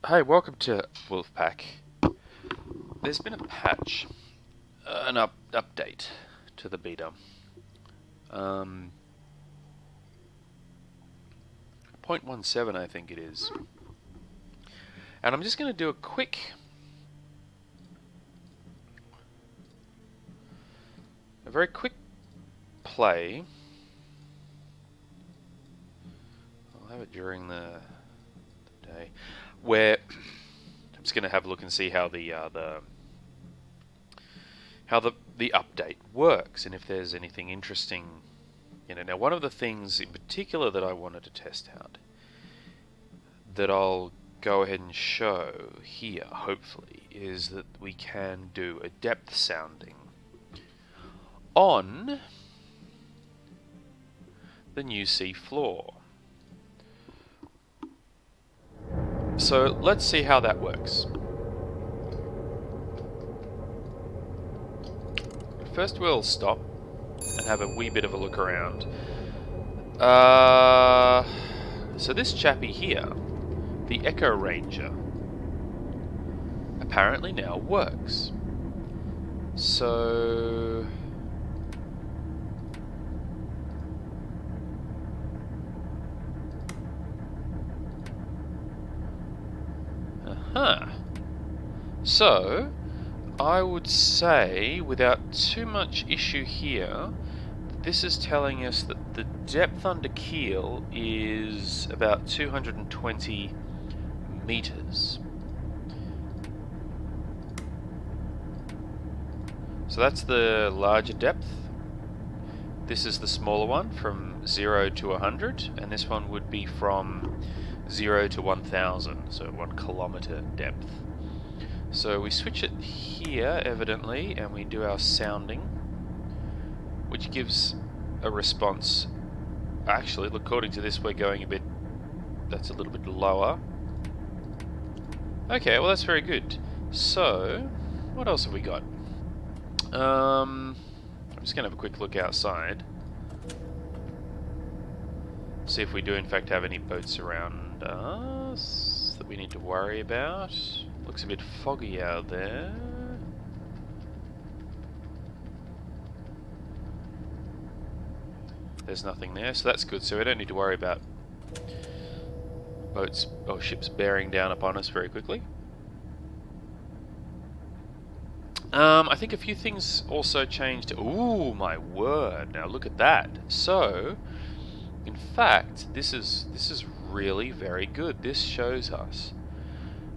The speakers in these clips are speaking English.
Hi, welcome to Wolfpack. There's been a patch, an update to the beta. Um, 0.17 I think it is. And I'm just going to do a very quick play. I'll have it during the day, where I'm just going to have a look and see how the update works, and if there's anything interesting. Now one of the things in particular that I wanted to test out, that I'll go ahead and show here, hopefully, is that we can do a depth sounding on the new sea floor. So let's see how that works. First we'll stop and have a wee bit of a look around. So this chappy here, the Echo Ranger, apparently now works. So So I would say, without too much issue here, this is telling us that the depth under keel is about 220 meters. So that's the larger depth. This is the smaller one, from 0 to 100, and this one would be from 0 to 1000, so 1 kilometer depth. So we switch it here, evidently, and we do our sounding, which gives a response. Actually, according to this, we're going that's a little bit lower. Okay, well that's very good. So, what else have we got? I'm just going to have a quick look outside. See if we do in fact have any boats around us that we need to worry about. Looks a bit foggy out there. There's nothing there, so that's good. So we don't need to worry about boats or ships bearing down upon us very quickly. I think a few things also changed. Ooh, my word! Now look at that. So, in fact, this is really very good. This shows us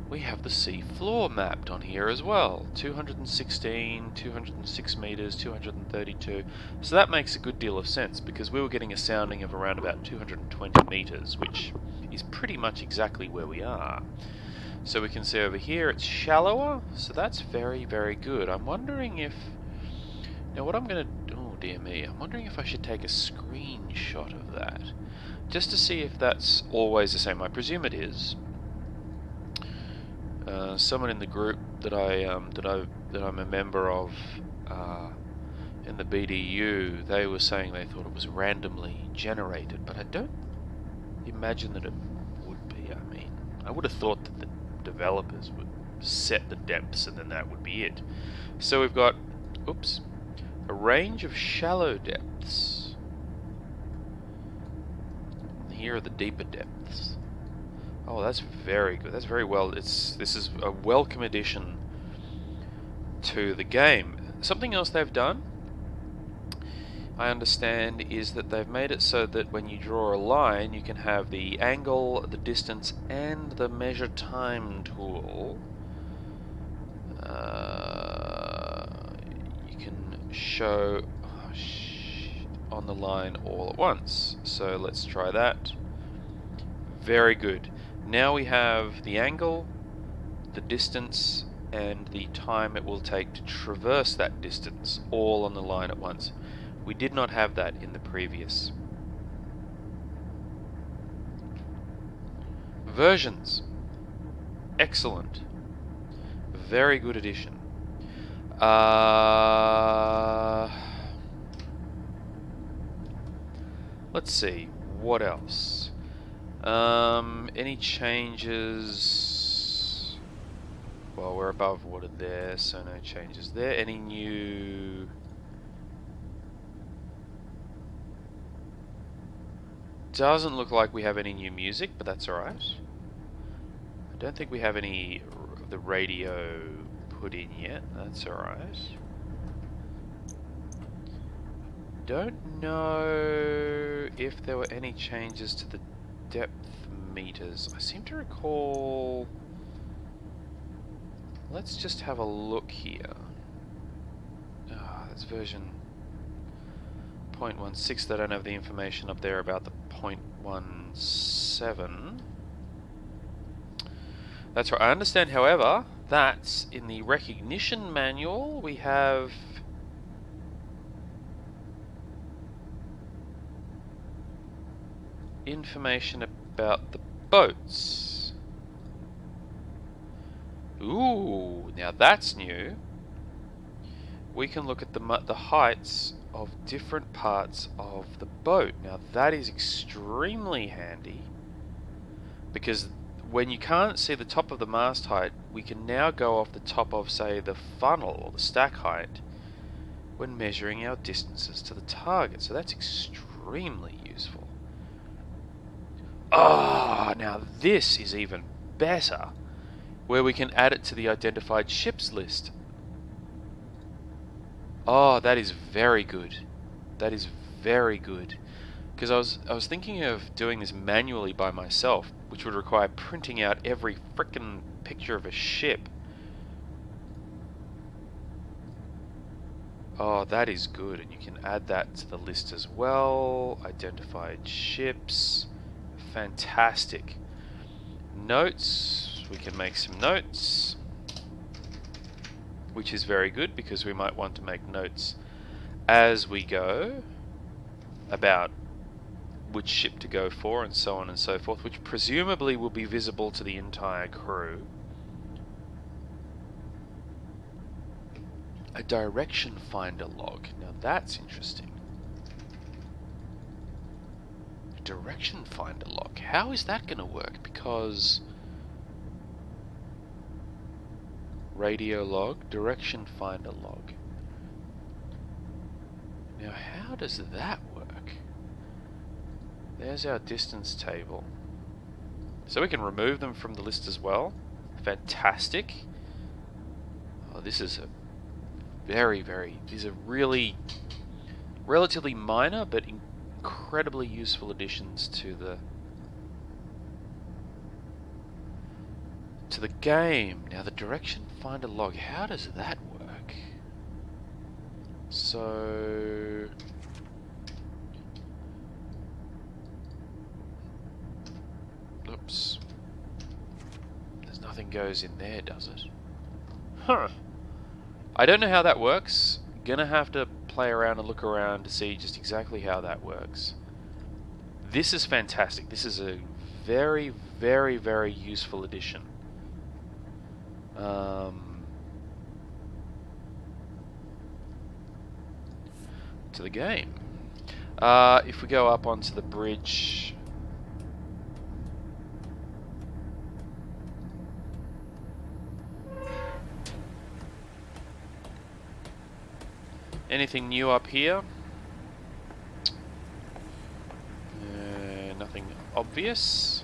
we have the sea floor mapped on here as well. 216, 206 meters, 232. So that makes a good deal of sense, because we were getting a sounding of around about 220 meters, which is pretty much exactly where we are. So we can see over here it's shallower, so that's very, very good. I'm wondering if... Now what I'm going to... Oh dear me, I'm wondering if I should take a screenshot of that, just to see if that's always the same. I presume it is. Someone in the group that I'm a member of in the BDU, they were saying they thought it was randomly generated, but I don't imagine that it would be. I mean, I would have thought that the developers would set the depths and then that would be it. So we've got, oops, a range of shallow depths. Here are the deeper depths. Oh, that's very good. That's very well. This is a welcome addition to the game. Something else they've done, I understand, is that they've made it so that when you draw a line, you can have the angle, the distance, and the measure time tool. You can show on the line all at once. So let's try that. Very good. Now we have the angle, the distance, and the time it will take to traverse that distance, all on the line at once. We did not have that in the previous versions. Excellent. Very good addition. Let's see, what else? Any changes? Well, we're above water there, so no changes there. Any new... Doesn't look like we have any new music, but that's alright. I don't think we have any of the radio put in yet. That's alright. Don't know if there were any changes to the depth meters. I seem to recall... Let's just have a look here. That's version 0.16. I don't have the information up there about the 0.17. That's right. I understand, however, that in the recognition manual we have information about the boats. Ooh, now that's new. We can look at the heights of different parts of the boat. Now that is extremely handy, because when you can't see the top of the mast height, we can now go off the top of, say, the funnel or the stack height when measuring our distances to the target. So that's extremely useful. Ah, now this is even better, where we can add it to the identified ships list. Oh, that is very good. That is very good. Because I was thinking of doing this manually by myself, which would require printing out every frickin' picture of a ship. Oh, that is good, and you can add that to the list as well. Identified ships. Fantastic. Notes. We can make some notes, which is very good, because we might want to make notes as we go about which ship to go for and so on and so forth, which presumably will be visible to the entire crew. A direction finder log. Now that's interesting. A direction finder log. How is that going to work? Because radio log, direction finder log. Now how does that work? There's our distance table. So we can remove them from the list as well. Fantastic. Oh, this is a these are really relatively minor but incredibly useful additions to the game. Now the direction finder log, how does that work? So oops. There's nothing goes in there, does it? Huh. I don't know how that works. Gonna have to play around and look around to see just exactly how that works. This is fantastic. This is a very, very, very useful addition. To the game. If we go up onto the bridge, anything new up here? Nothing obvious.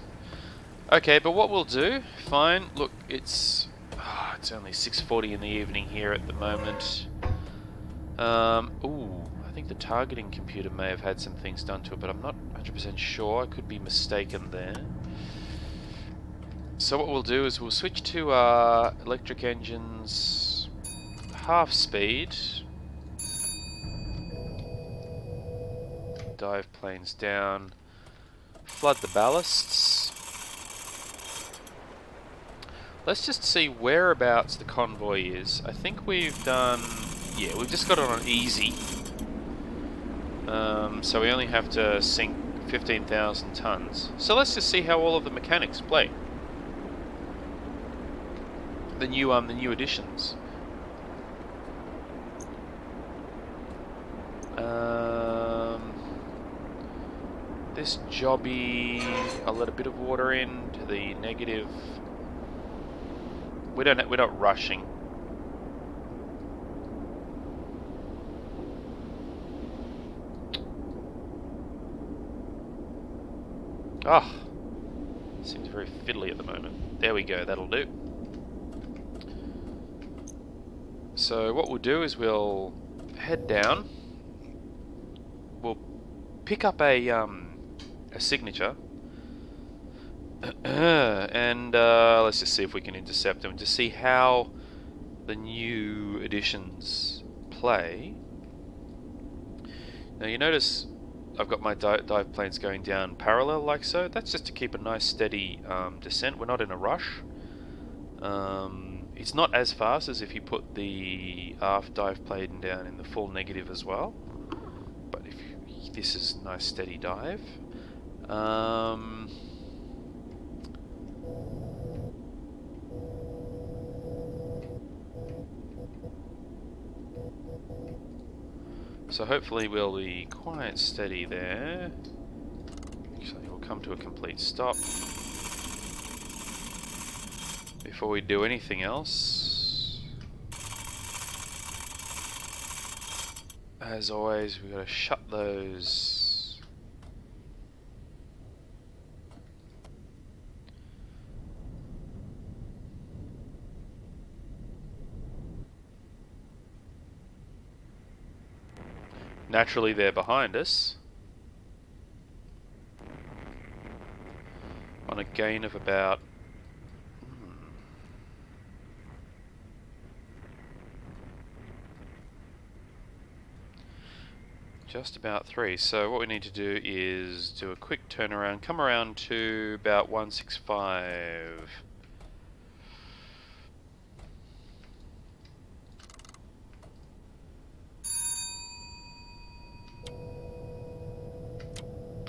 Okay, but what we'll do, fine, look, it's only 6:40 in the evening here at the moment. Ooh, I think the targeting computer may have had some things done to it, but I'm not 100% sure. I could be mistaken there. So what we'll do is we'll switch to electric engines, half speed. Dive planes down. Flood the ballasts. Let's just see whereabouts the convoy is. I think we've done... yeah, we've just got it on easy. So we only have to sink 15,000 tons. So let's just see how all of the mechanics play. The new additions. This jobby, I'll let a bit of water in to the negative we're not rushing. Ah, seems very fiddly at the moment. There we go, that'll do. So what we'll do is we'll head down. We'll pick up a signature, and let's just see if we can intercept them to see how the new additions play. Now you notice I've got my dive planes going down parallel like so. That's just to keep a nice steady descent. We're not in a rush. It's not as fast as if you put the aft dive plane down in the full negative as well. But if this is nice steady dive. So hopefully we'll be quite steady there. Actually, we'll come to a complete stop before we do anything else. As always, we've got to shut those. Naturally, they're behind us on a gain of about just about 3. So what we need to do is do a quick turnaround, come around to about 165.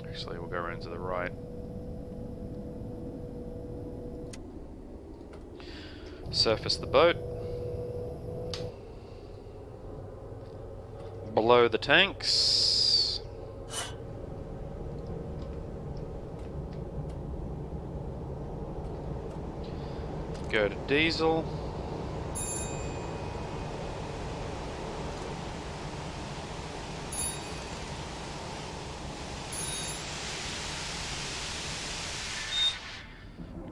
Actually, we'll go around to the right. Surface the boat. Below the tanks. Go to diesel.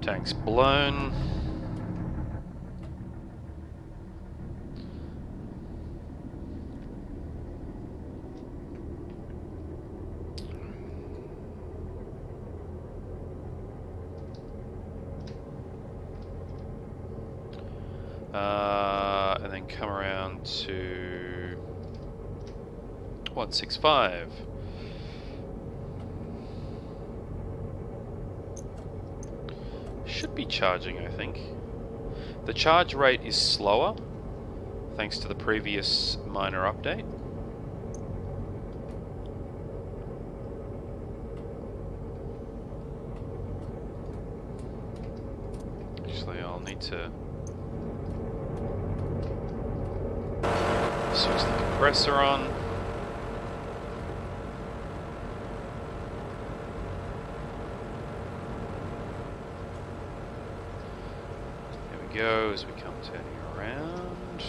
Tanks blown. And then come around to 165. Should be charging, I think. The charge rate is slower, thanks to the previous minor update. Actually, I'll need to switch the compressor on. There we go, as we come turning around.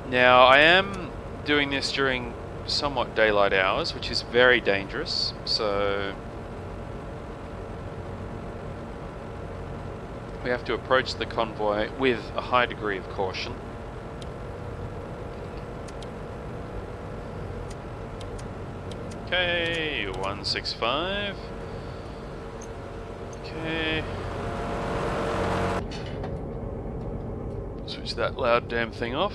Now, I am doing this during somewhat daylight hours, which is very dangerous, so we have to approach the convoy with a high degree of caution. Okay, 165. Okay. Switch that loud damn thing off.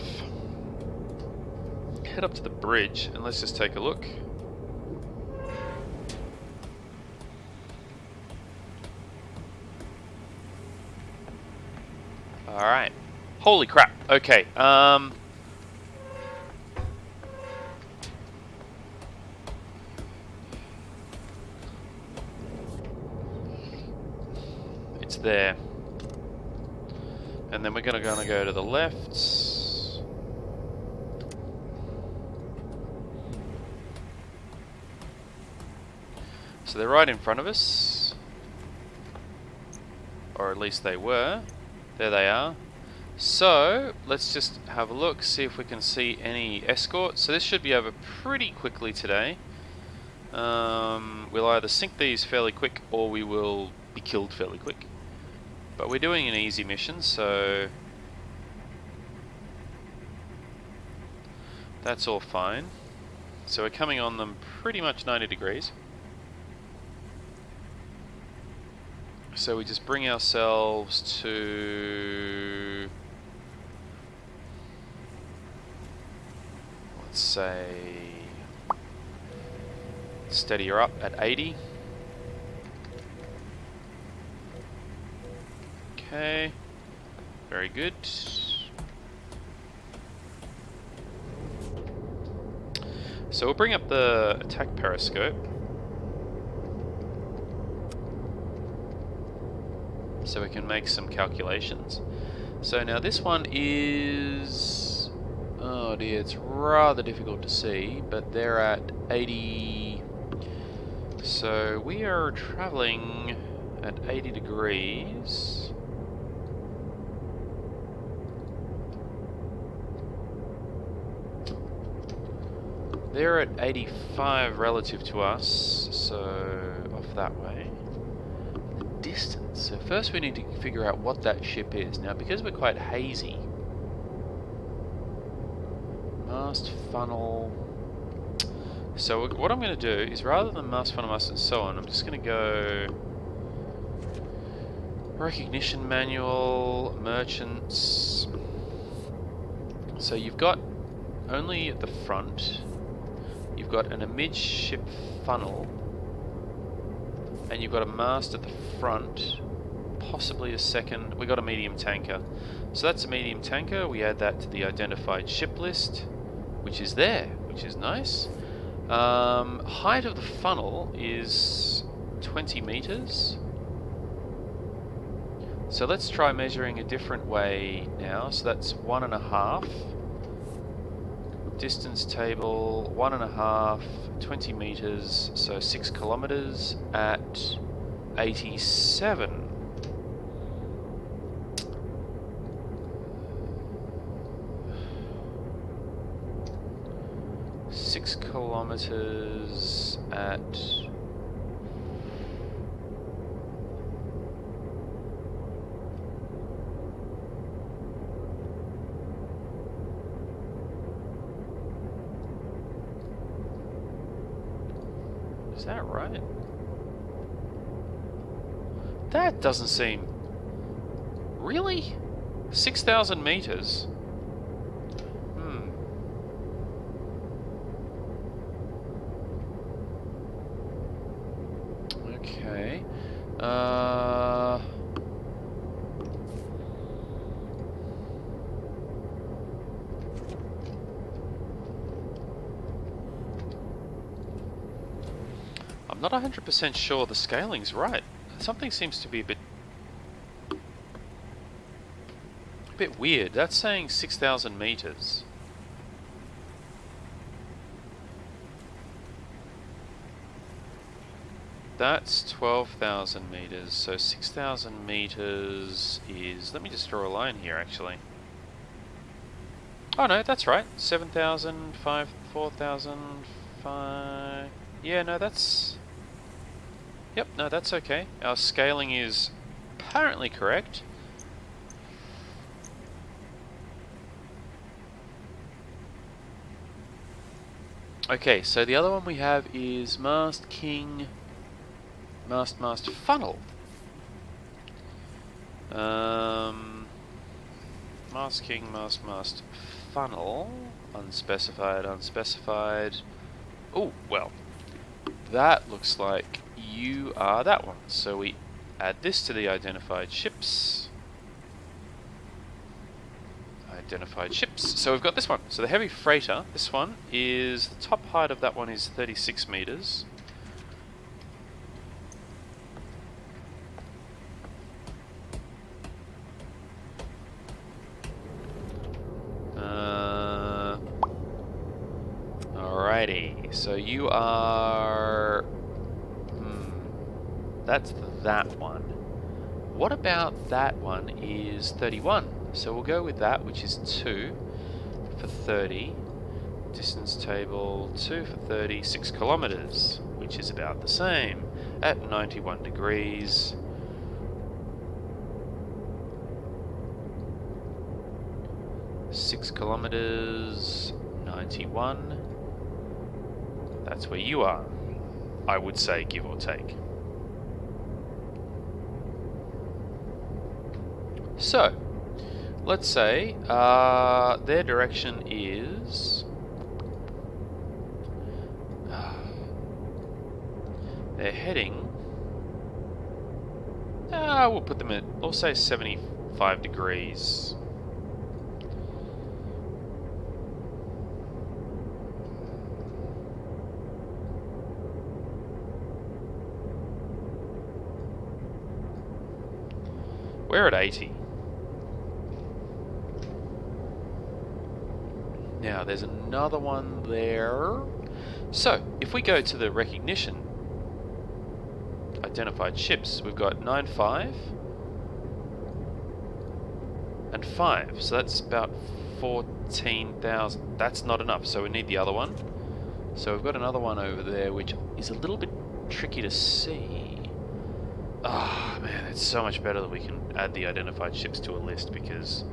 Head up to the bridge and let's just take a look. Alright. Holy crap. Okay. It's there. And then we're gonna go to the left. So they're right in front of us. Or at least they were. There they are. So, let's just have a look, see if we can see any escorts. So this should be over pretty quickly today. We'll either sink these fairly quick or we will be killed fairly quick. But we're doing an easy mission, so that's all fine. So we're coming on them pretty much 90 degrees. So we just bring ourselves to, let's say, steady her up at 80. Okay, very good. So we'll bring up the attack periscope. So we can make some calculations. So now this one is, oh dear, it's rather difficult to see, but they're at 80. So we are traveling at 80 degrees. They're at 85 relative to us, so off that way. The distance. So first we need to figure out what that ship is. Now because we're quite hazy, mast, funnel. So what I'm going to do is, rather than mast, funnel, mast and so on, I'm just going to go recognition manual, merchants. So you've got only at the front, you've got an amidship funnel, and you've got a mast at the front, possibly a second. We got a medium tanker. So that's a medium tanker. We add that to the identified ship list, which is there, which is nice. Height of the funnel is 20 meters. So let's try measuring a different way now. So that's 1.5. Distance table, 1.5, 20 meters, so 6 kilometers at 87. Six kilometers at Is that right? That doesn't seem... Really? 6,000 meters? Okay. I'm not 100% sure the scaling's right. Something seems to be a bit weird. That's saying 6,000 meters. That's 12,000 meters, so 6,000 meters is... Let me just draw a line here, actually. Oh no, that's right. 7,000, 4,000, 5... Yeah, no, that's... Yep, no, that's okay. Our scaling is apparently correct. Okay, so the other one we have is Mast King... Mast Funnel. Mast King, Mast Funnel. Unspecified. Oh, well. That looks like you are that one. So we add this to the identified ships. So we've got this one. So the heavy freighter, this one is... The top height of that one is 36 meters. Alrighty, so you are... That's that one. What about that one is 31? So we'll go with that, which is 2 for 30. Distance table, 2 for 30, 6 kilometers, which is about the same at 91 degrees. Six kilometers, 91. That's where you are, I would say, give or take. So, let's say their direction is... they're heading... we'll put them at, we'll say 75 degrees. We're at 80. Now, there's another one there. So, if we go to the recognition, identified ships, we've got 9-5 and 5. So that's about 14,000. That's not enough, so we need the other one. So we've got another one over there, which is a little bit tricky to see. Ah, oh, man, it's so much better that we can add the identified ships to a list, because...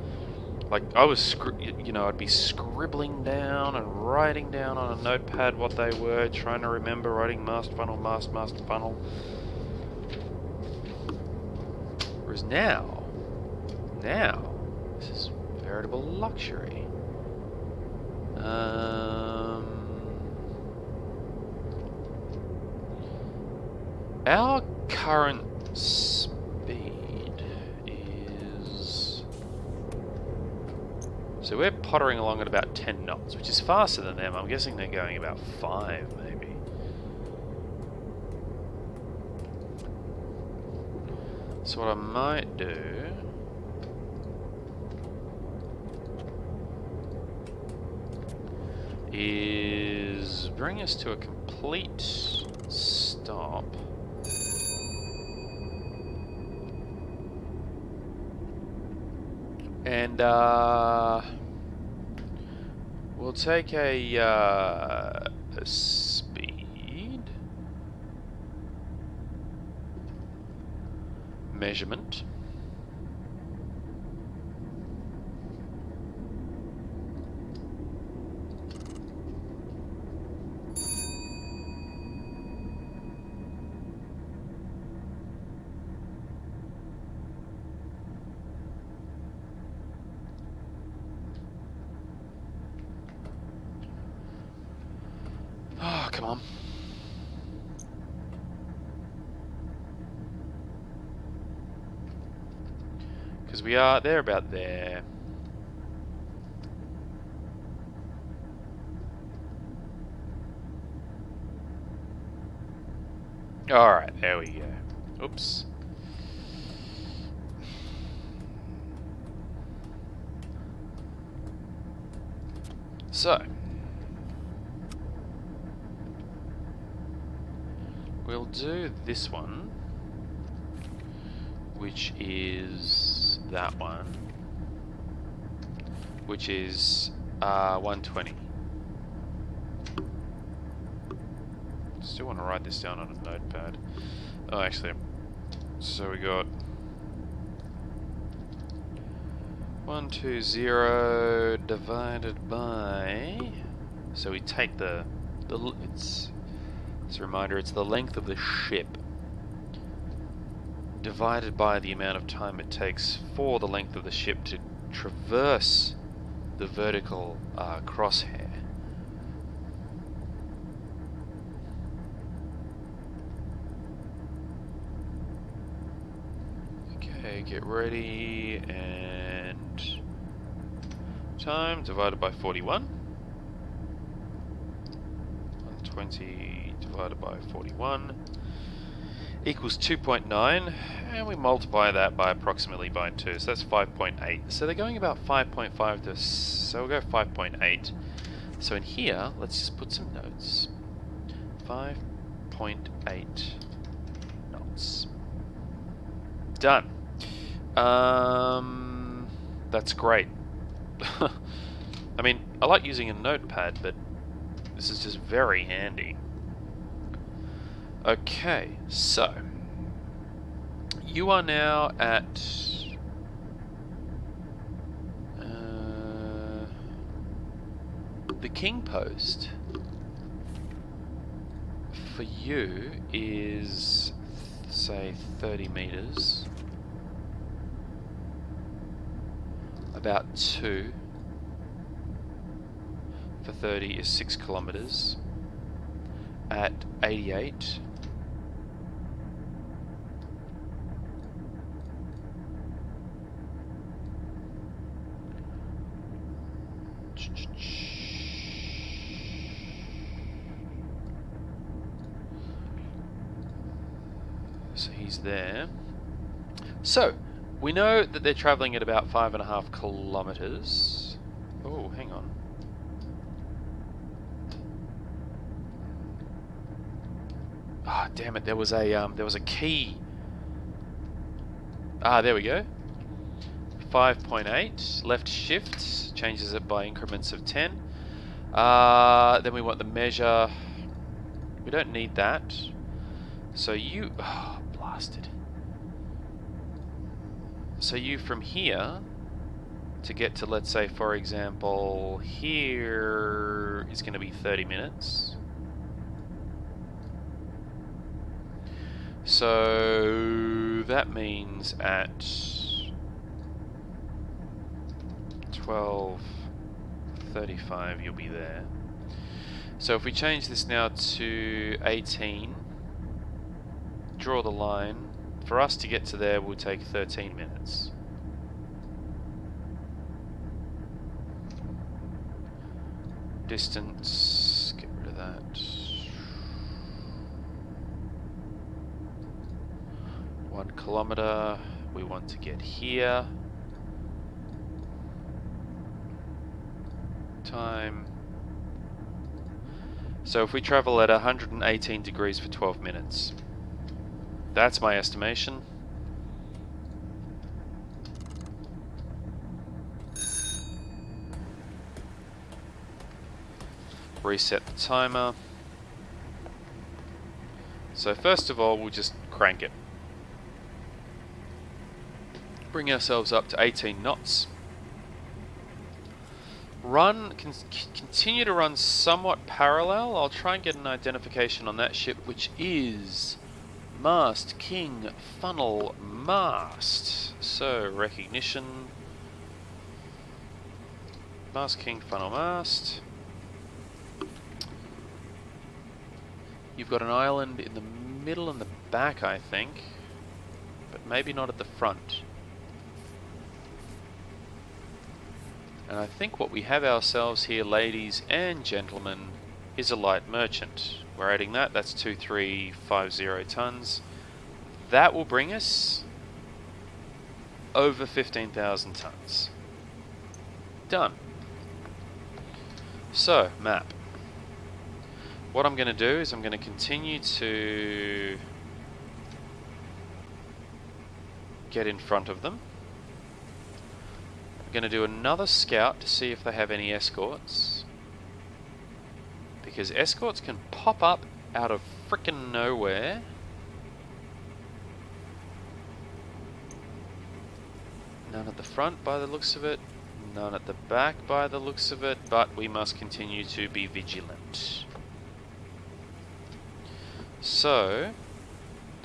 like, I was, I'd be scribbling down and writing down on a notepad what they were, trying to remember, writing master funnel, master funnel. Whereas now, this is veritable luxury. Our current speed is... so we're pottering along at about 10 knots, which is faster than them. I'm guessing they're going about 5, maybe. So what I might do... is bring us to a complete stop. And we'll take a speed measurement. Oh, come on. Because they're about there. Alright, there we go. Oops. So. We'll do this one, which is that one, which is 120. Still want to write this down on a notepad. Oh, actually, so we got 120 divided by. So we take it's a reminder. It's the length of the ship divided by the amount of time it takes for the length of the ship to traverse the vertical crosshair. Okay, get ready, and time divided by 41. 120 divided by 41 equals 2.9, and we multiply that by approximately by 2, so that's 5.8. So they're going about 5.5 to, so we'll go 5.8. So in here, let's just put some notes. 5.8 knots. minutes. Done. That's great. I mean, I like using a notepad, but this is just very handy. Okay, so you are now at the king post. For you is, say, 30 meters. About 2 for 30 is 6 kilometers at 88. So he's there. So we know that they're traveling at about 5.5 kilometers. Oh, hang on. Ah, oh, damn it! There was a key. Ah, there we go. 5.8. Left shift changes it by increments of 10. Then we want the measure. We don't need that. So you, oh, blasted. So you from here to get to, let's say, for example, here is going to be 30 minutes. So that means at 12:35 you'll be there. So if we change this now to 18, draw the line, for us to get to there will take 13 minutes. Distance, get rid of that. 1 kilometer, we want to get here. Time. So if we travel at 118 degrees for 12 minutes, that's my estimation. Reset the timer. So first of all, we'll just crank it. Bring ourselves up to 18 knots. Continue to run somewhat parallel. I'll try and get an identification on that ship, which is Mast King Funnel Mast. So recognition. Mast King Funnel Mast. You've got an island in the middle and the back, I think, but maybe not at the front. And I think what we have ourselves here, ladies and gentlemen, is a light merchant. We're adding that, that's 2350 tons. That will bring us over 15,000 tons. Done. So, map. What I'm going to do is I'm going to continue to get in front of them. I'm going to do another scout to see if they have any escorts, because escorts can pop up out of frickin' nowhere. None at the front by the looks of it, none at the back by the looks of it, but we must continue to be vigilant. So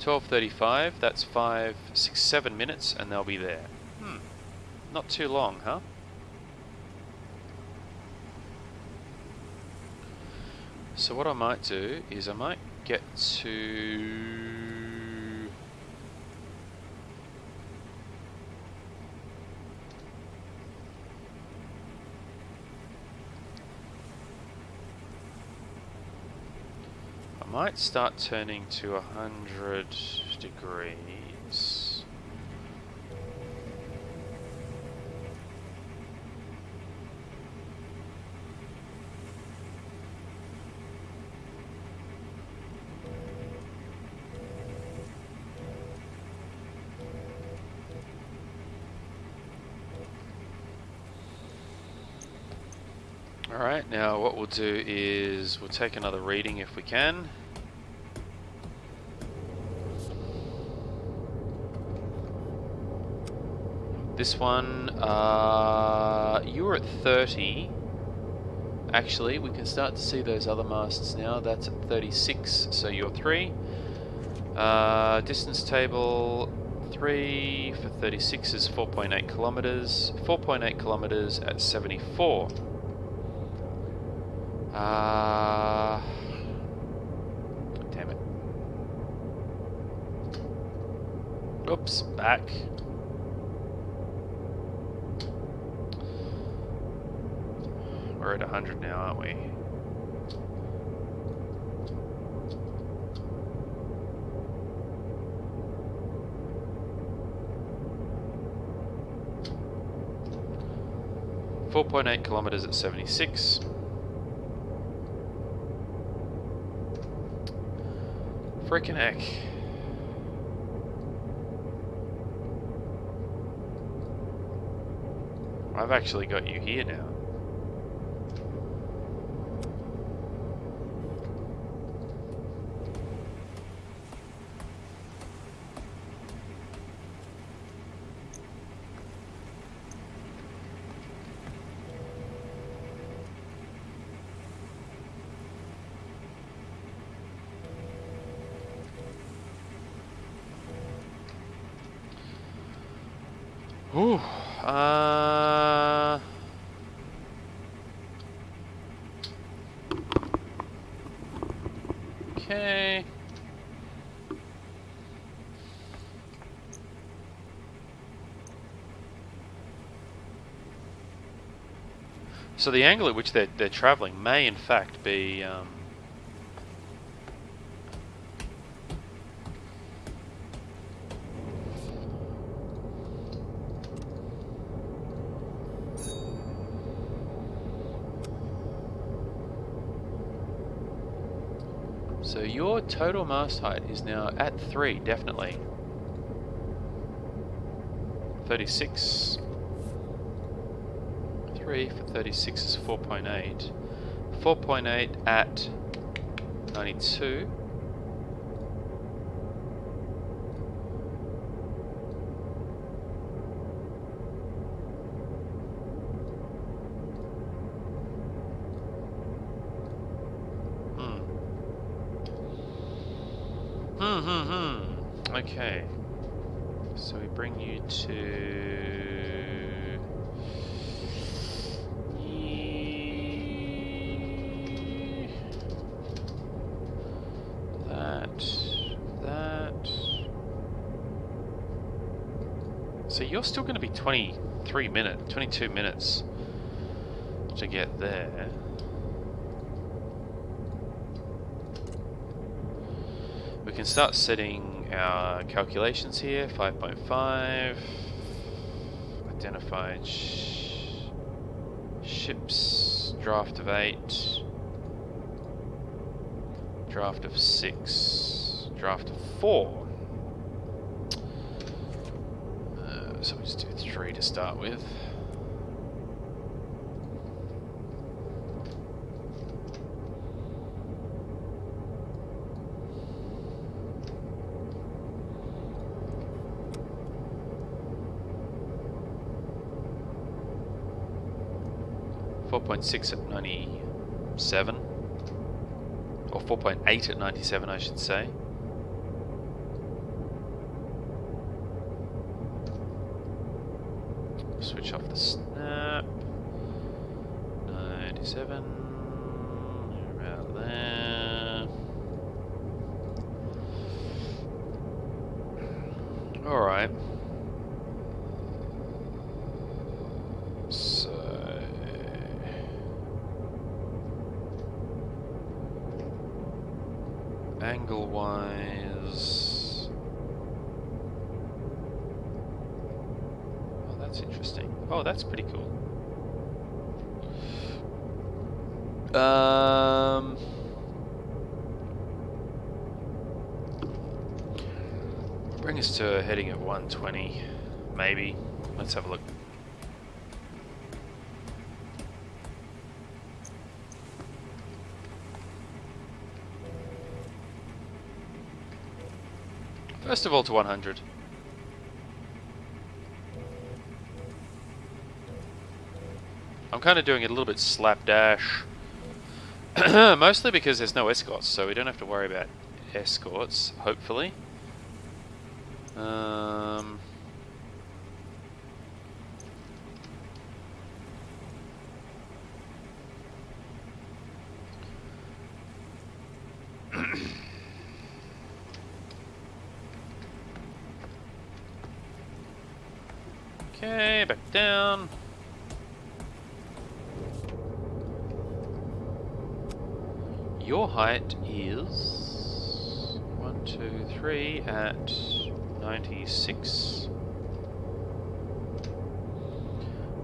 12:35, that's 5, 6, 7 minutes and they'll be there. Not too long, huh? So what I might do is I might get to... I might start turning to 100 degrees. Alright, now what we'll do is we'll take another reading if we can. This one, you were at 30. Actually, we can start to see those other masts now. That's at 36, so you're 3. Distance table 3 for 36 is 4.8 kilometers. 4.8 kilometers at 74. Damn it. Oops, back. We're at 100 now, aren't we? .8 kilometers at 76. Frickin' heck. I've actually got you here now. Ooh, okay. So the angle at which they're traveling may in fact be so your total mast height is now at 3, definitely. 36. 3 for 36 is 4.8. 4.8 at 92. Okay, so we bring you to that. So you're still going to be 22 minutes to get there. We can start setting our calculations here. 5.5 identified ships, draft of 8, draft of 6, draft of 4. So we just do 3 to start with. .6 at 97, or 4.8 at 97, I should say. Switch off the snap. 97, around there. Alright. Angle wise, oh, that's interesting. Oh, that's pretty cool. Bring us to a heading of 120, maybe. Let's have a look. First of all to 100. I'm kind of doing it a little bit slapdash. Mostly because there's no escorts, so we don't have to worry about escorts, hopefully. Okay, back down. Your height is 1, 2, 3 at 96.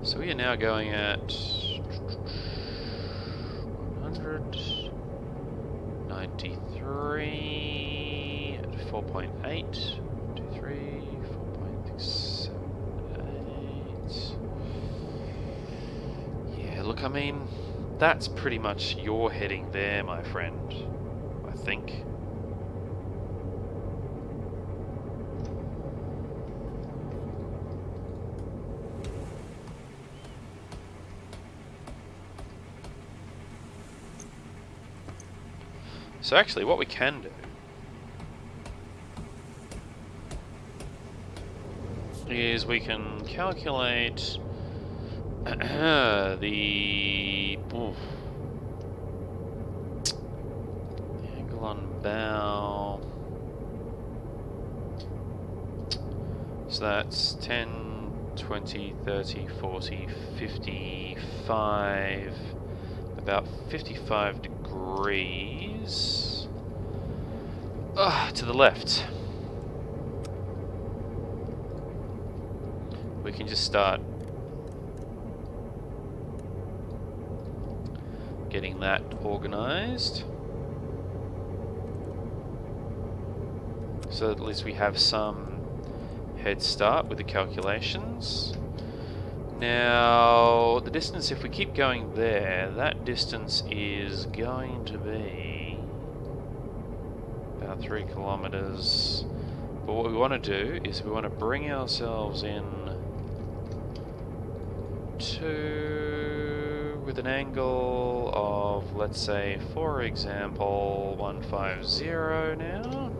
So we are now going at 100, 93 at 4.8, 2, 3, 4.678. Yeah, look, I mean, that's pretty much your heading there, my friend, I think. So actually, what we can do is we can calculate the angle on bow. So that's 10, 20, 30, 40, 55, about 55 degrees to the left. We can just start getting that organized, so that at least we have some head start with the calculations. Now, the distance, if we keep going there, that distance is going to be about 3 kilometers. But what we want to do is we want to bring ourselves in to with an angle of, let's say, for example, 150 now.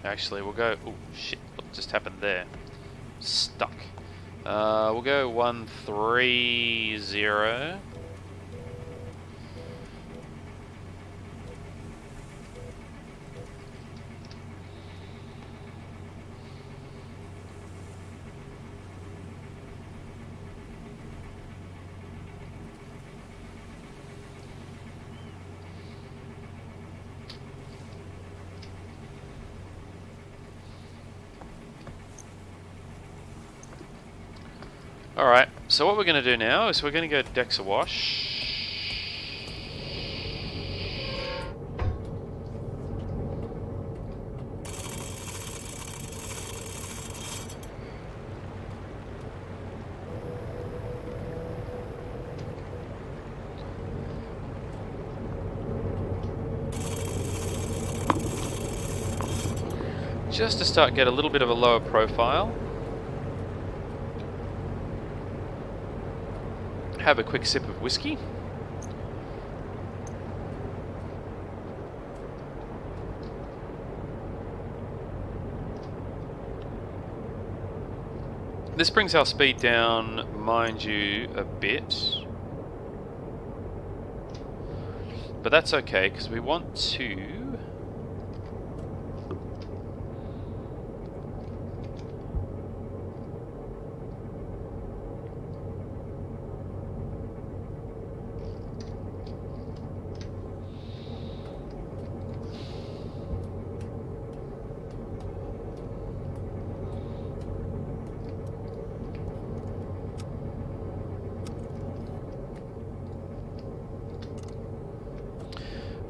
Actually, we'll go... Oh, shit. What just happened there? Stuck. We'll go 130. Alright, so what we're going to do now is we're going to go decks awash. Just to start get a little bit of a lower profile. Have a quick sip of whiskey. This brings our speed down, mind you, a bit. But that's okay, because we want to...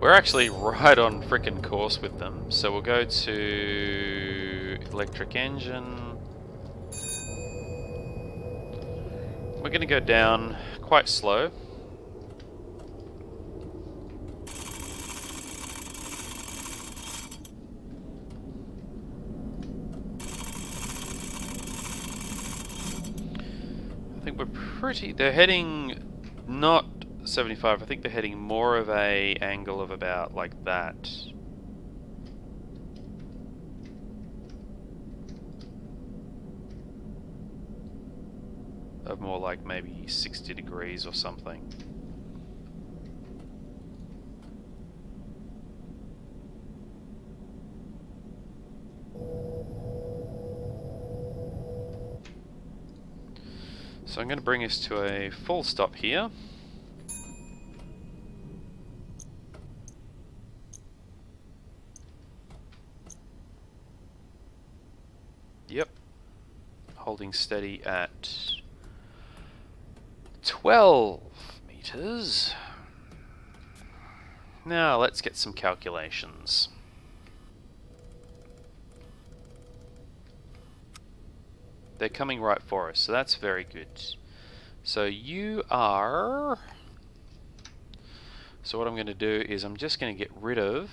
We're actually right on frickin' course with them. So we'll go to electric engine. We're going to go down quite slow. I think we're pretty... They're heading not 75. I think they're heading more of a angle of about like that. Of more like maybe 60 degrees or something. So I'm going to bring us to a full stop here. Yep. Holding steady at 12 meters. Now let's get some calculations. They're coming right for us, so that's very good. So you are... So what I'm going to do is I'm just going to get rid of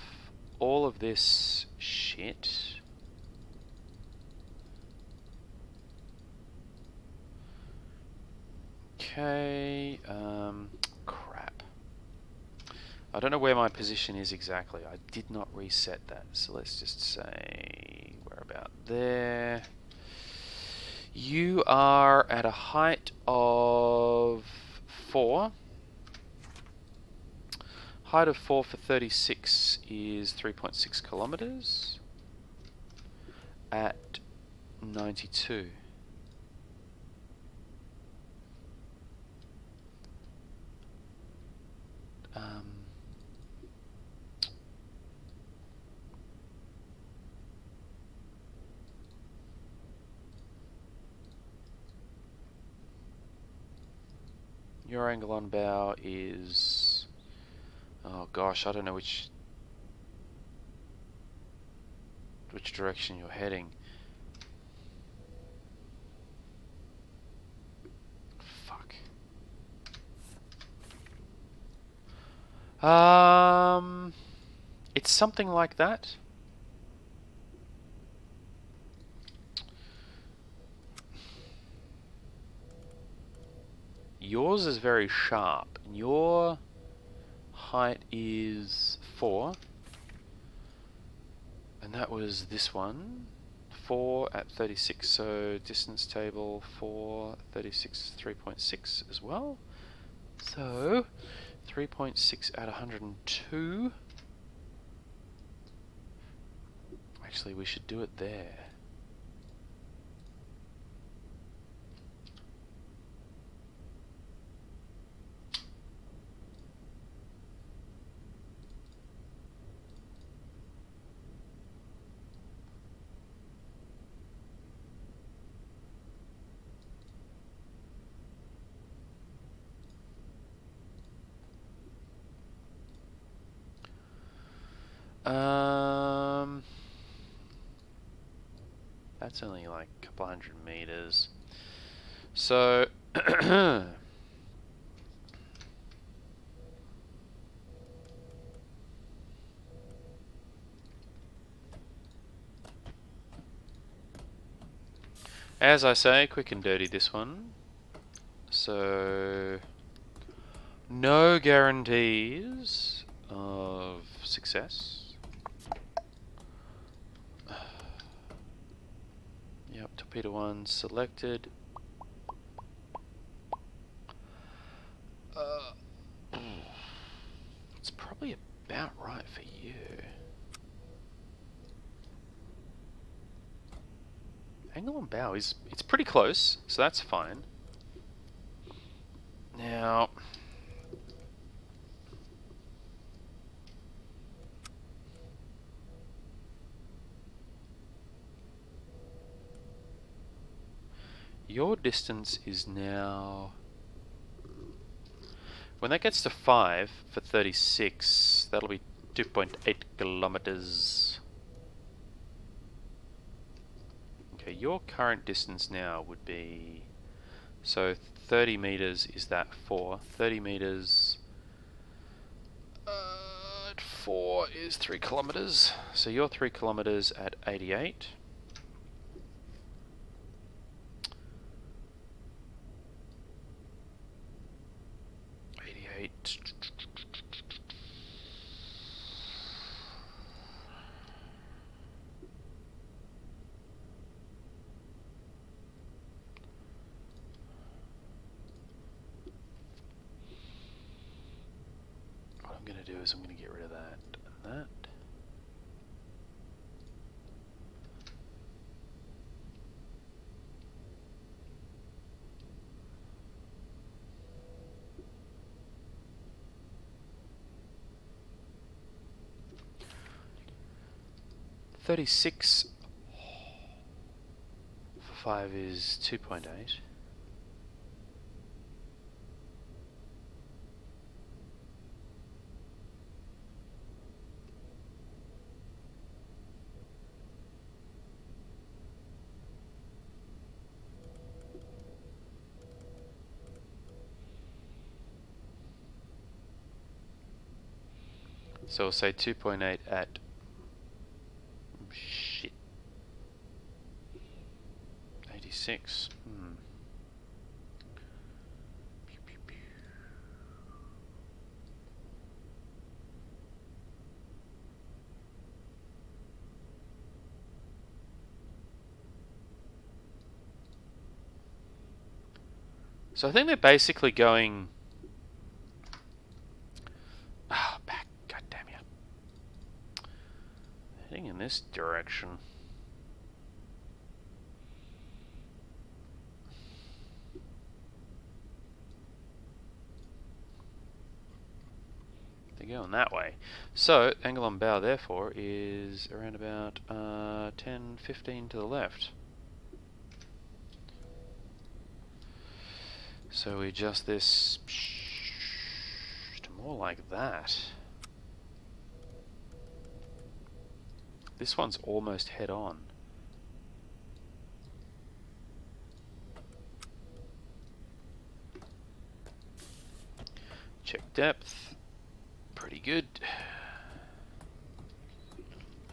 all of this shit. Okay, crap. I don't know where my position is exactly. I did not reset that, so let's just say we're about there. You are at a height of 4. Height of 4 for 36 is 3.6 kilometers at 92. Your angle on bow is... Oh gosh, I don't know which direction you're heading. Fuck. It's something like that. Yours is very sharp, and your height is 4. And that was this one. 4 at 36, so distance table 4, 36, 3.6 as well. So 3.6 at 102. Actually, we should do it there. That's only like a couple hundred meters. So as I say, quick and dirty this one. So no guarantees of success. Yep, torpedo 1 selected. It's probably about right for you. Angle on bow is, it's pretty close, so that's fine. Now, your distance is now... When that gets to 5 for 36, that'll be 2.8 kilometers. Okay, your current distance now would be, so 30 meters is that 4. 30 meters at 4 is 3 kilometers. So you're 3 kilometers at 88. What I'm going to do is I'm going to get rid of that and that. $36 for 5 is 2.8. So we'll say 2.8 at shit 86. So I think they're basically going back, god damn you. Heading in this direction. They're going that way. So angle on bow therefore is around about 10, 15 to the left. So we adjust this to more like that. This one's almost head on. Check depth. Pretty good.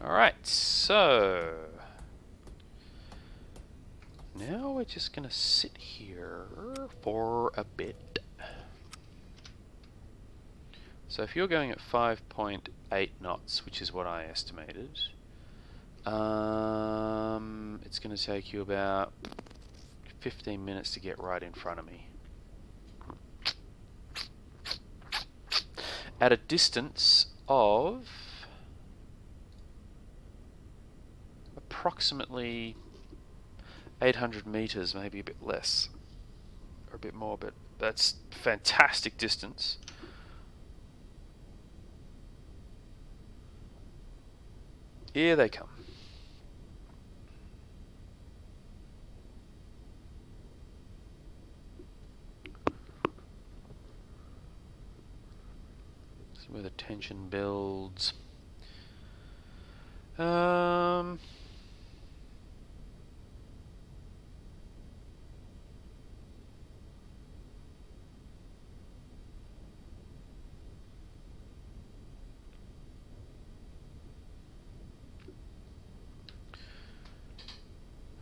Alright, so now we're just gonna sit here for a bit. So if you're going at 5.8 knots, which is what I estimated, it's going to take you about 15 minutes to get right in front of me. At a distance of approximately 800 meters, maybe a bit less, or a bit more, but that's fantastic distance. Here they come. See where the tension builds.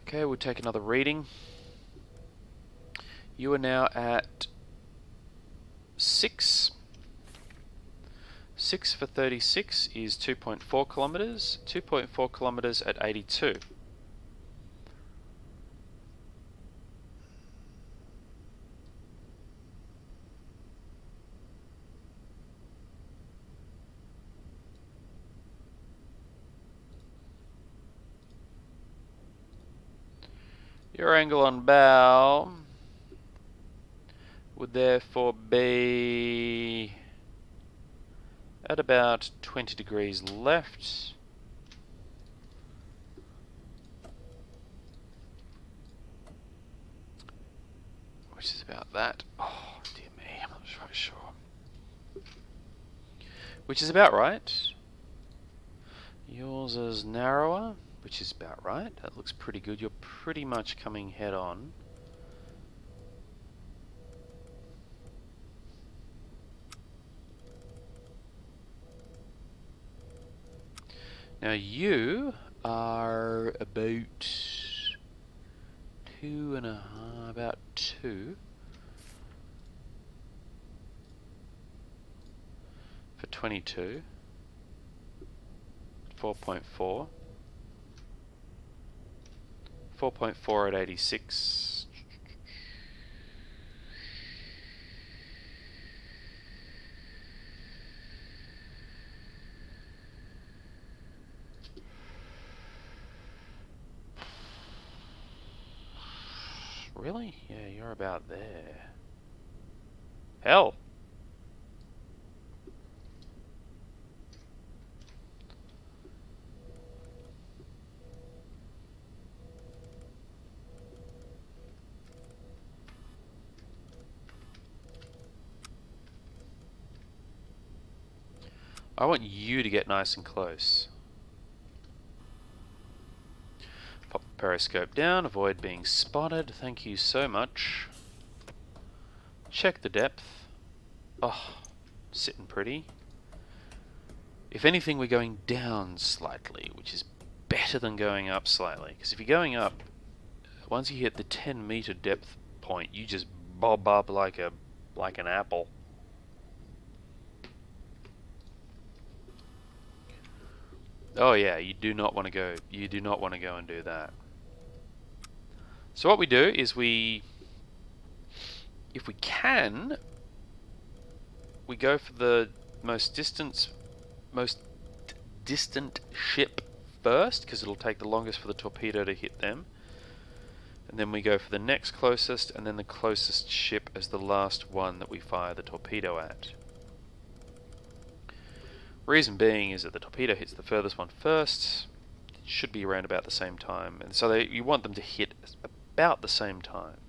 Okay, we'll take another reading. You are now at 6. 6 for 36 is 2.4 kilometers. 2.4 kilometers at 82. Your angle on bow would therefore be at about 20 degrees left. Which is about that. Oh, dear me, I'm not quite sure. Which is about right. Yours is narrower, which is about right. That looks pretty good. You're pretty much coming head on. Now you are about about 2 for 22. 4.4. 4.4 at 86. Really? Yeah, you're about there. Hell! I want you to get nice and close. Pop the periscope down, avoid being spotted. Thank you so much. Check the depth. Oh, sitting pretty. If anything, we're going down slightly, which is better than going up slightly. Because if you're going up, once you hit the 10-meter depth point, you just bob up like an apple. Oh yeah, you do not want to go. You do not want to go and do that. So what we do is if we can, we go for the most distant ship first, because it'll take the longest for the torpedo to hit them. And then we go for the next closest, and then the closest ship as the last one that we fire the torpedo at. Reason being is that the torpedo hits the furthest one first. It should be around about the same time, and so you want them to hit about the same time.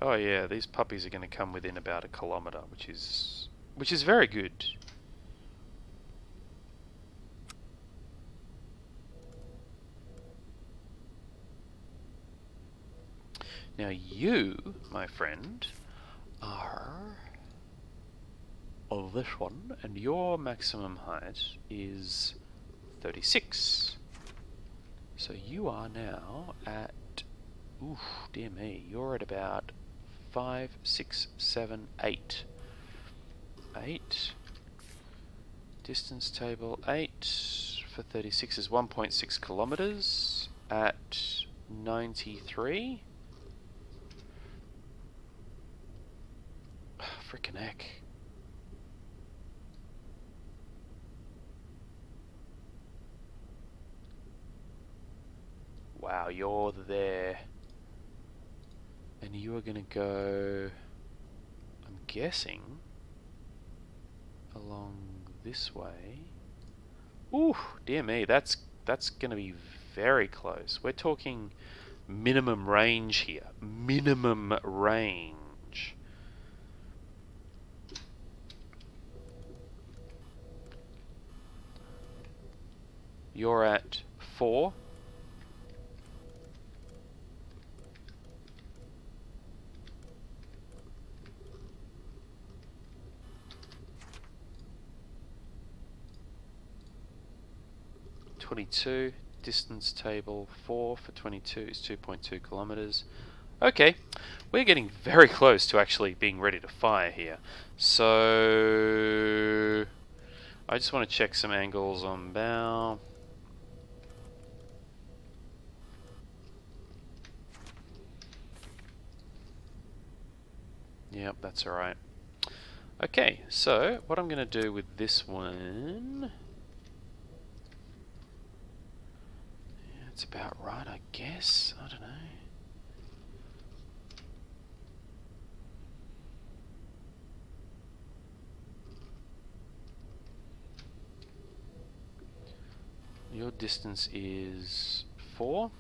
Oh yeah, these puppies are going to come within about 1 kilometer, which is very good. Now you, my friend, are of this one, and your maximum height is 36. So you are now at, oof, dear me, you're at about 5, 6, 7, 8. 8. Distance table 8 for 36 is 1.6 kilometers at 93. Frickin' heck. Wow, you're there. And you are gonna go, I'm guessing, along this way. Ooh, dear me, that's gonna be very close. We're talking minimum range here. Minimum range. You're at 4. .22 distance table 4 for 22 is 2.2 kilometers. Okay, we're getting very close to actually being ready to fire here. So I just want to check some angles on bow. Yep, that's alright. Okay, so what I'm going to do with this one, it's about right, I guess. I don't know. Your distance is 4.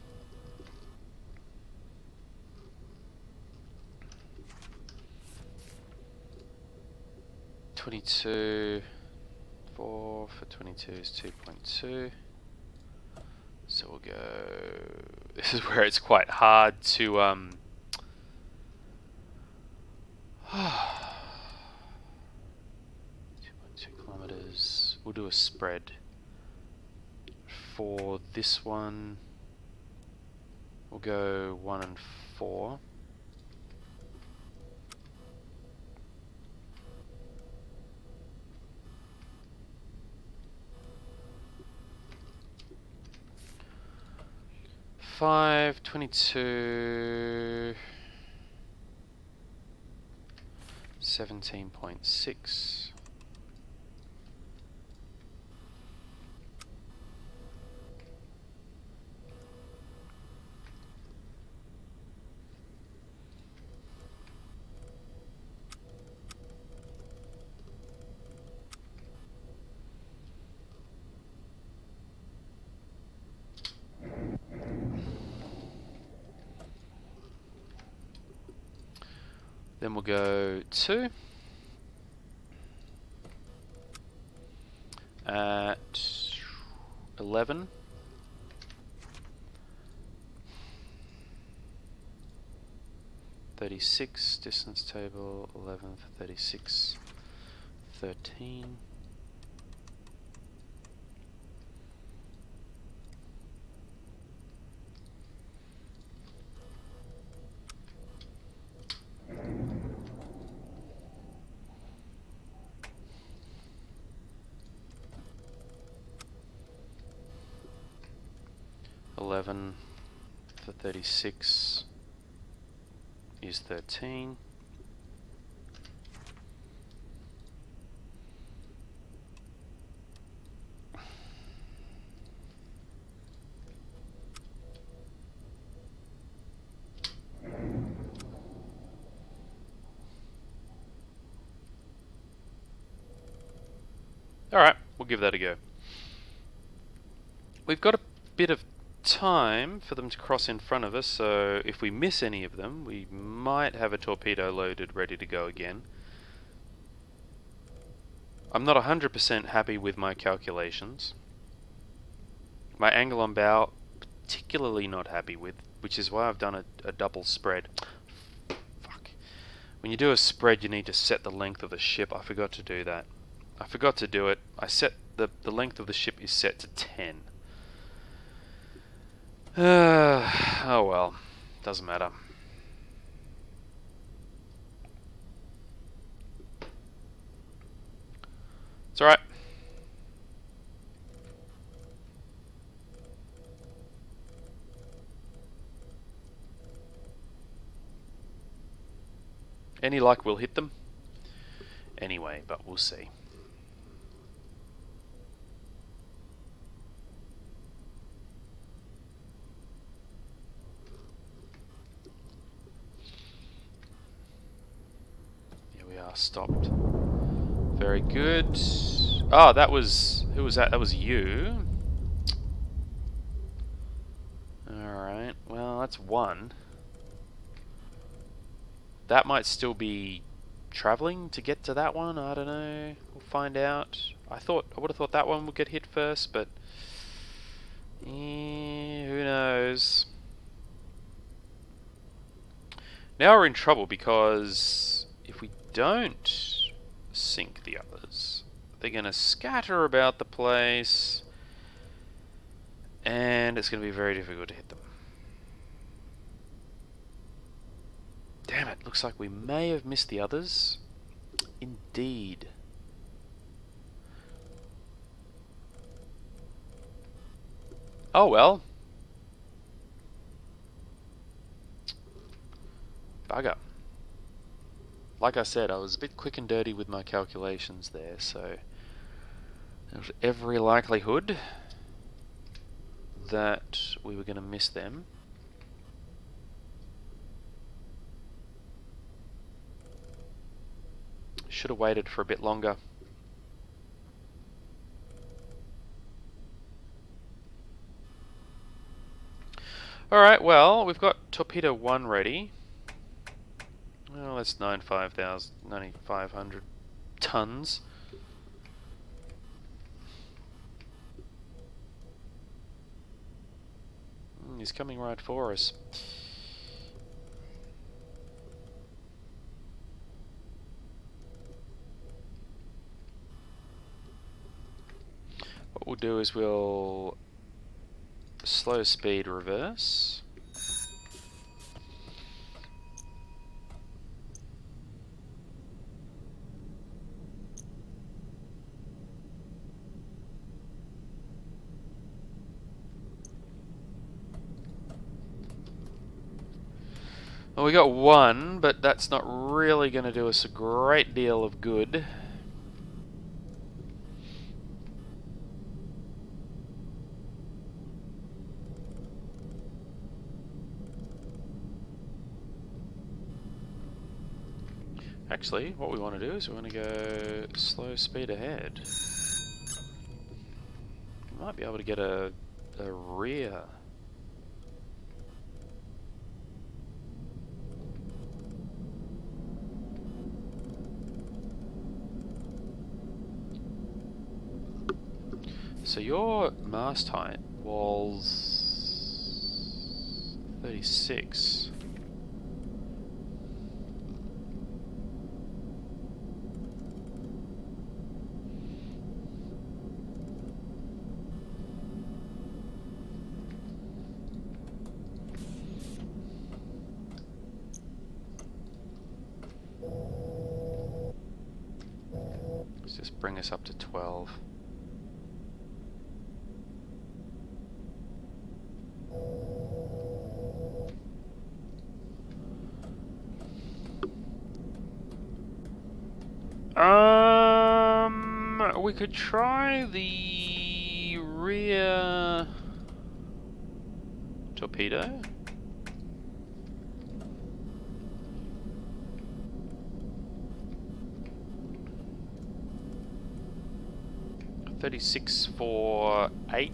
22. 4 for 22 is 2.2. So we'll go... This is where it's quite hard to... 2.2 kilometers. We'll do a spread. For this one, we'll go 1 and 4. Five, 22, 17.6. Then we'll go 2 at 11. .36 distance table 11 for 36. 13. For 36 is 13. Alright, we'll give that a go. We've got a bit of time for them to cross in front of us, so if we miss any of them, we might have a torpedo loaded ready to go again. I'm not 100% happy with my calculations. My angle on bow, particularly not happy with, which is why I've done a double spread. Fuck. When you do a spread, you need to set the length of the ship. I forgot to do that. I forgot to do it. I set the length of the ship is set to 10. Oh well, doesn't matter. It's alright. Any luck we'll hit them. Anyway, but we'll see. Stopped. Very good. Oh, that was... Who was that? That was you. Alright, well, that's one. That might still be travelling to get to that one. I don't know. We'll find out. I would have thought that one would get hit first, but... who knows? Now we're in trouble because... if we don't sink the others, they're going to scatter about the place, and it's going to be very difficult to hit them. Damn it, looks like we may have missed the others. Indeed. Oh well. Bugger. Like I said, I was a bit quick and dirty with my calculations there, so there's every likelihood that we were going to miss them. Should have waited for a bit longer. Alright, well, we've got torpedo 1 ready. Well, that's 9,500. tons. He's coming right for us. What we'll do is we'll slow speed reverse. Well, we got one, but that's not really going to do us a great deal of good. Actually, what we want to do is we want to go slow speed ahead. We might be able to get a rear. So your mast height was 36. Let's just bring us up to 12. We could try the rear torpedo. $36 for 8.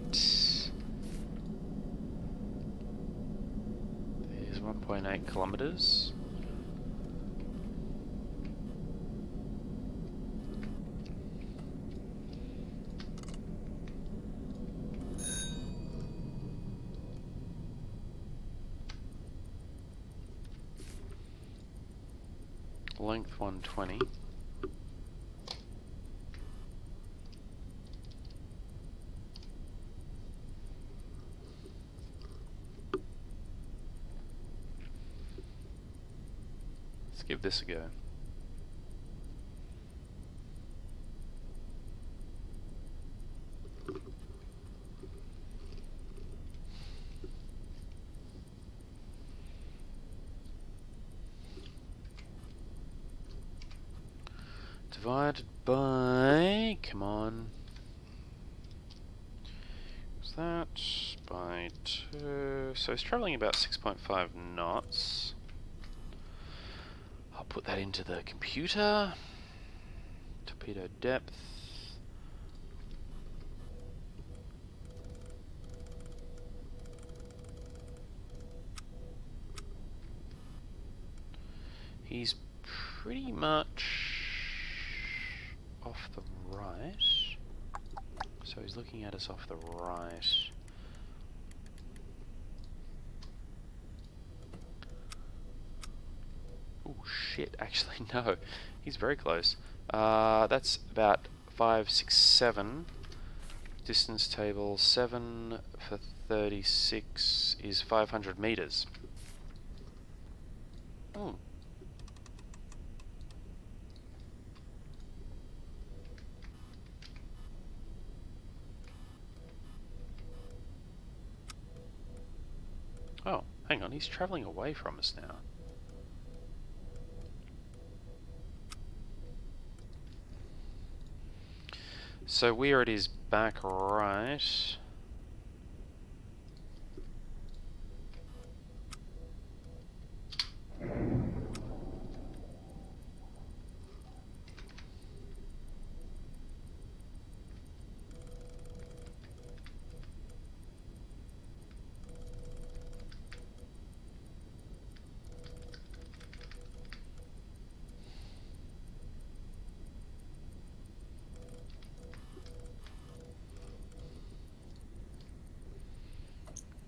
There's 1.8 kilometers. Length 120. Let's give this a go. Divided by, come on, what's that, by 2, so it's travelling about 6.5 knots. I'll put that into the computer. Torpedo depth. He's pretty much off the right, so he's looking at us off the right. Oh shit, actually no, he's very close. That's about 5, 6, 7. Distance table 7 for 36 is 500 meters. Hmm. Oh, hang on, he's travelling away from us now. So we are at his back right.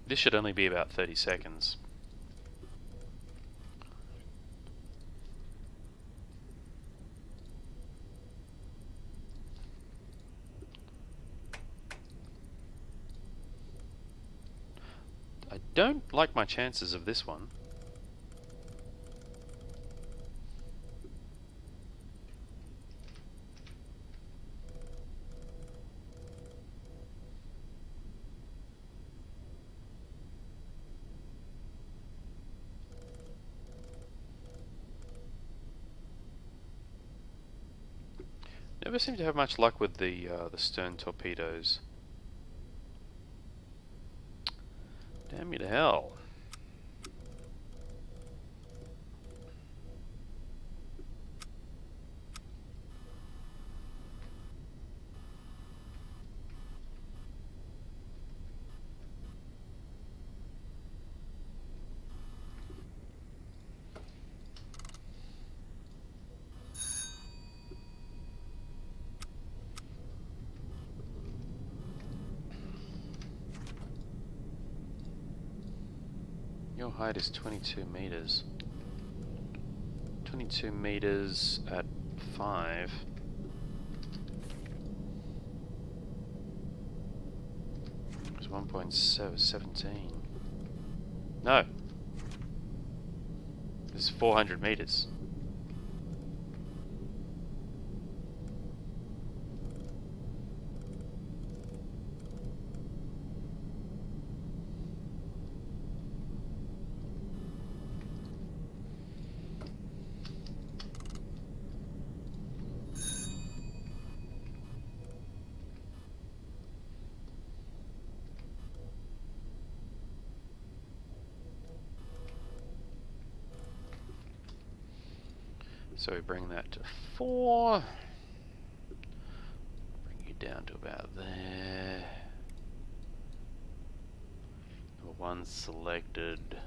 This should only be about 30 seconds. I don't like my chances of this one. Never seem to have much luck with the stern torpedoes. Damn you to hell. Your height is 22 meters. 22 meters at 5. It's 1.17. No. This is 400 meters. So we bring that to 4. Bring you down to about there. Number 1 selected.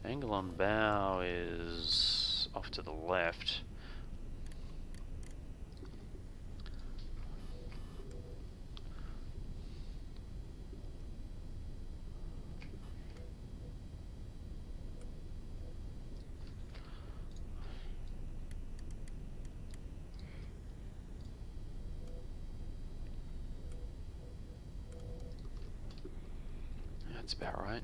Angle on bow is off to the left. That's about right.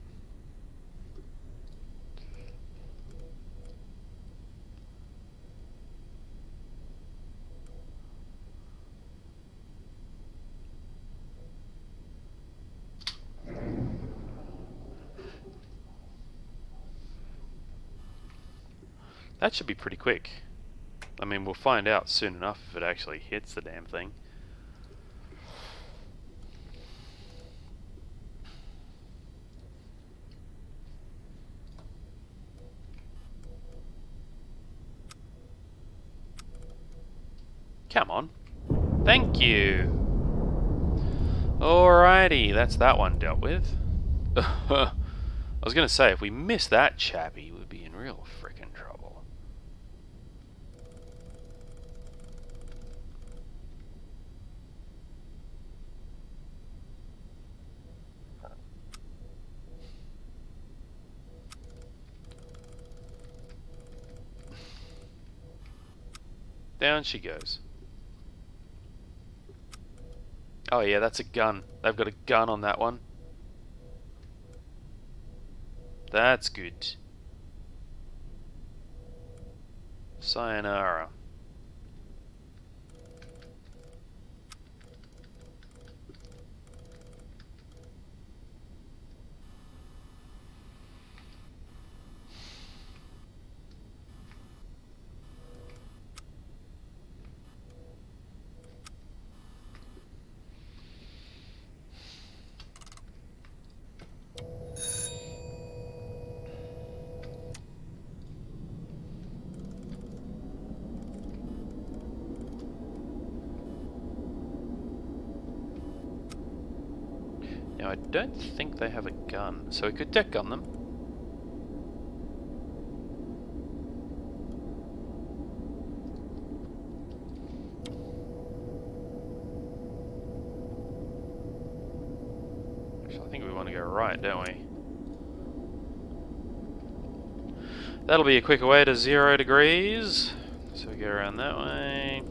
That should be pretty quick. I mean, we'll find out soon enough if it actually hits the damn thing. Come on. Thank you. Alrighty, that's that one dealt with. I was going to say, if we miss that chappie, we'd be in real frickin' trouble. Down she goes. Oh yeah, that's a gun. They've got a gun on that one. That's good. Sayonara. Now I don't think they have a gun, so we could deck gun them. Actually, I think we want to go right, don't we? That'll be a quicker way to 0 degrees. So we go around that way.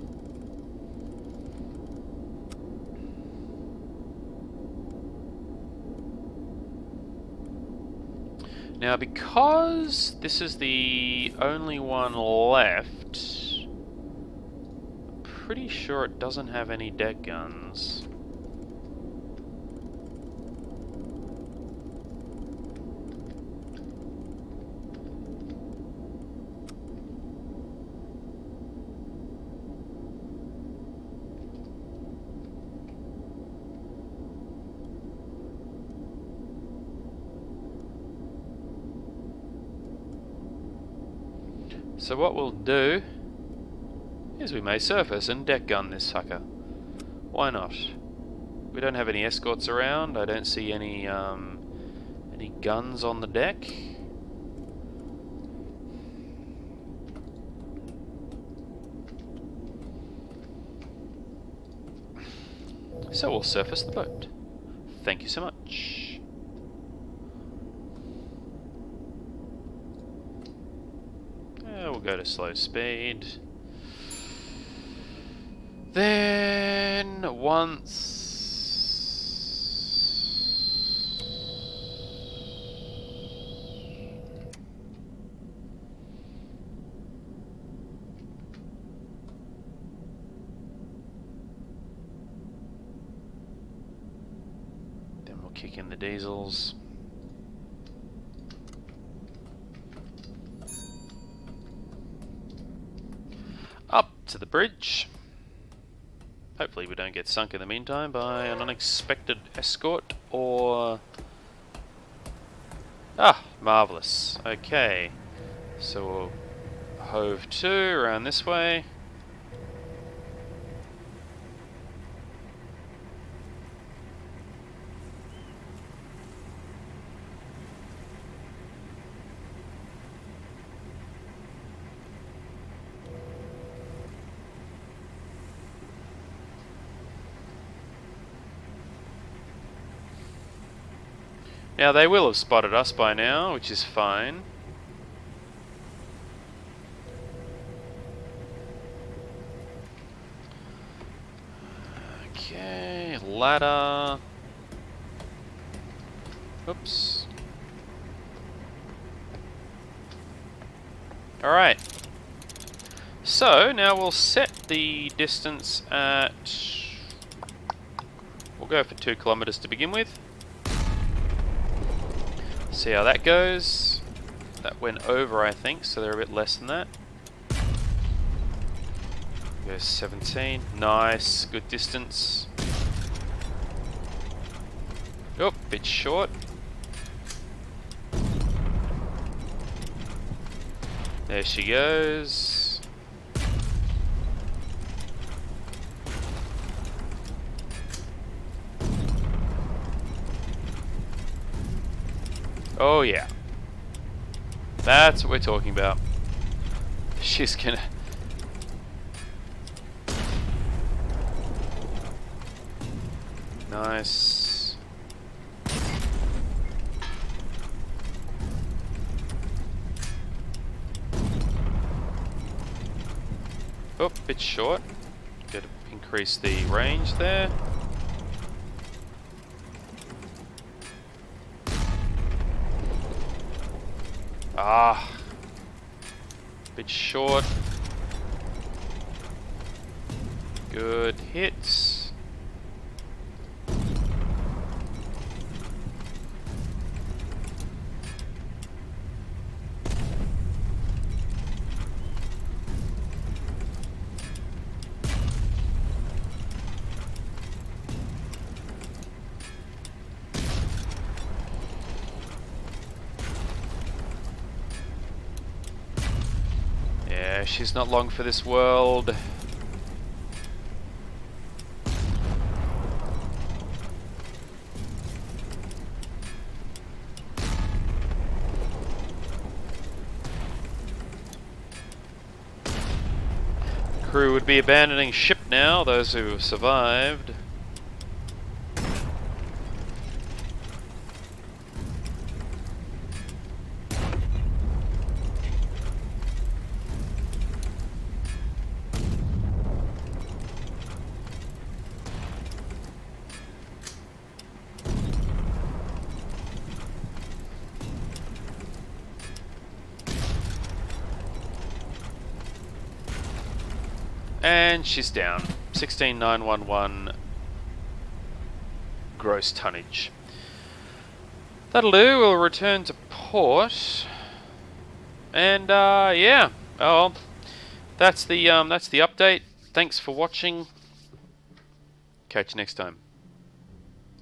Now, because this is the only one left, I'm pretty sure it doesn't have any deck guns. So what we'll do is we may surface and deck gun this sucker. Why not? We don't have any escorts around. I don't see any guns on the deck. So we'll surface the boat. Thank you so much. We'll go to slow speed. Then once then we'll kick in the diesels. Up to the bridge. Hopefully we don't get sunk in the meantime by an unexpected escort or... Ah, marvellous. Okay. So we'll hove to around this way. Now they will have spotted us by now, which is fine. Okay, ladder. Oops. Alright. So now we'll set the distance at... We'll go for 2 kilometers to begin with. See how that goes. That went over, I think, so they're a bit less than that. Go 17. Nice, good distance. Oh, bit short. There she goes. Oh yeah. That's what we're talking about. She's gonna... Nice. Oh, bit short. Gotta increase the range there. Ah, bit short. Good hits. Yeah, she's not long for this world. Crew would be abandoning ship now, those who have survived. And she's down. 16,911 gross tonnage. That'll do. We'll return to port. And yeah. Oh, well, that's the update. Thanks for watching. Catch you next time.